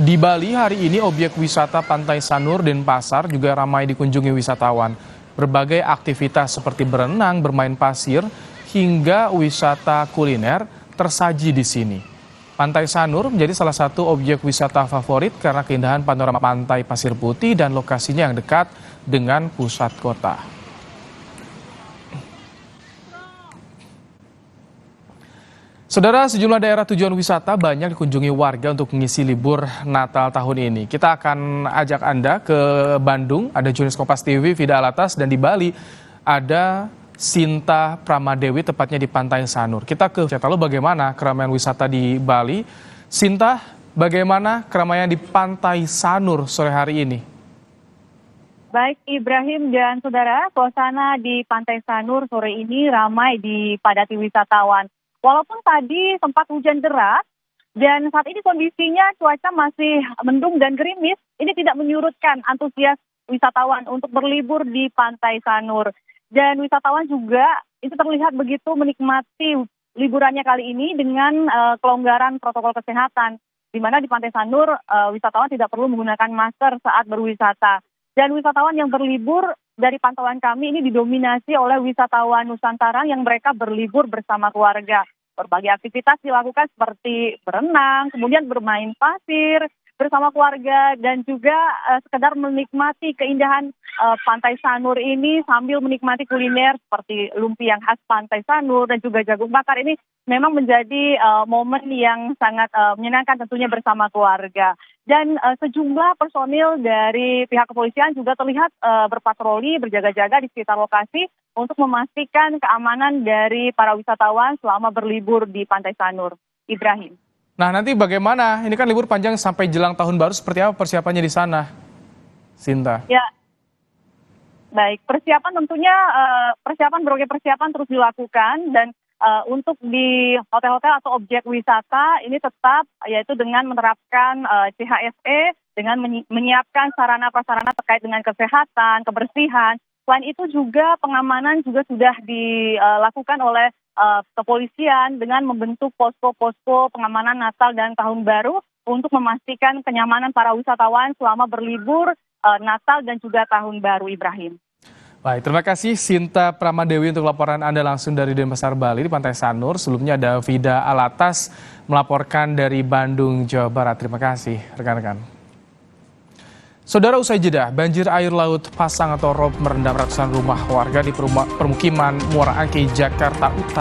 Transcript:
Di Bali hari ini objek wisata Pantai Sanur Denpasar juga ramai dikunjungi wisatawan. Berbagai aktivitas seperti berenang, bermain pasir, hingga wisata kuliner tersaji di sini. Pantai Sanur menjadi salah satu objek wisata favorit karena keindahan panorama pantai pasir putih dan lokasinya yang dekat dengan pusat kota. Saudara, sejumlah daerah tujuan wisata banyak dikunjungi warga untuk mengisi libur Natal tahun ini. Kita akan ajak Anda ke Bandung, ada jurnalis Kompas TV, Vida Alatas, dan di Bali ada Sinta Pramadewi, tepatnya di Pantai Sanur. Kita ke lalu bagaimana keramaian wisata di Bali? Sinta, bagaimana keramaian di Pantai Sanur sore hari ini? Baik Ibrahim dan saudara, suasana di Pantai Sanur sore ini ramai dipadati wisatawan. Walaupun tadi sempat hujan deras dan saat ini kondisinya cuaca masih mendung dan gerimis, ini tidak menyurutkan antusias wisatawan untuk berlibur di Pantai Sanur. Dan wisatawan juga itu terlihat begitu menikmati liburannya kali ini dengan kelonggaran protokol kesehatan, di mana di Pantai Sanur wisatawan tidak perlu menggunakan masker saat berwisata. Dan wisatawan yang berlibur dari pantauan kami ini didominasi oleh wisatawan Nusantara yang mereka berlibur bersama keluarga. Berbagai aktivitas dilakukan seperti berenang, kemudian bermain pasir bersama keluarga, dan juga sekedar menikmati keindahan Pantai Sanur ini sambil menikmati kuliner seperti lumpia yang khas Pantai Sanur dan juga jagung bakar. Ini memang menjadi momen yang sangat menyenangkan tentunya bersama keluarga. Dan sejumlah personil dari pihak kepolisian juga terlihat berpatroli, berjaga-jaga di sekitar lokasi untuk memastikan keamanan dari para wisatawan selama berlibur di Pantai Sanur. Ibrahim. Nah, nanti bagaimana? Ini kan libur panjang sampai jelang tahun baru, seperti apa persiapannya di sana, Sinta? Ya, baik. Persiapan tentunya, berbagai persiapan terus dilakukan, dan untuk di hotel-hotel atau objek wisata ini tetap yaitu dengan menerapkan CHSE, dengan menyiapkan sarana-prasarana terkait dengan kesehatan, kebersihan. Selain itu juga pengamanan juga sudah dilakukan oleh kepolisian dengan membentuk posko-posko pengamanan Natal dan Tahun Baru untuk memastikan kenyamanan para wisatawan selama berlibur Natal dan juga Tahun Baru, Ibrahim. Baik, terima kasih Sinta Pramadewi untuk laporan Anda langsung dari Denpasar, Bali di Pantai Sanur. Sebelumnya ada Vida Alatas melaporkan dari Bandung, Jawa Barat. Terima kasih rekan-rekan. Saudara, usai jeda, banjir air laut pasang atau rob merendam ratusan rumah warga di permukiman Muara Angke, Jakarta Utara.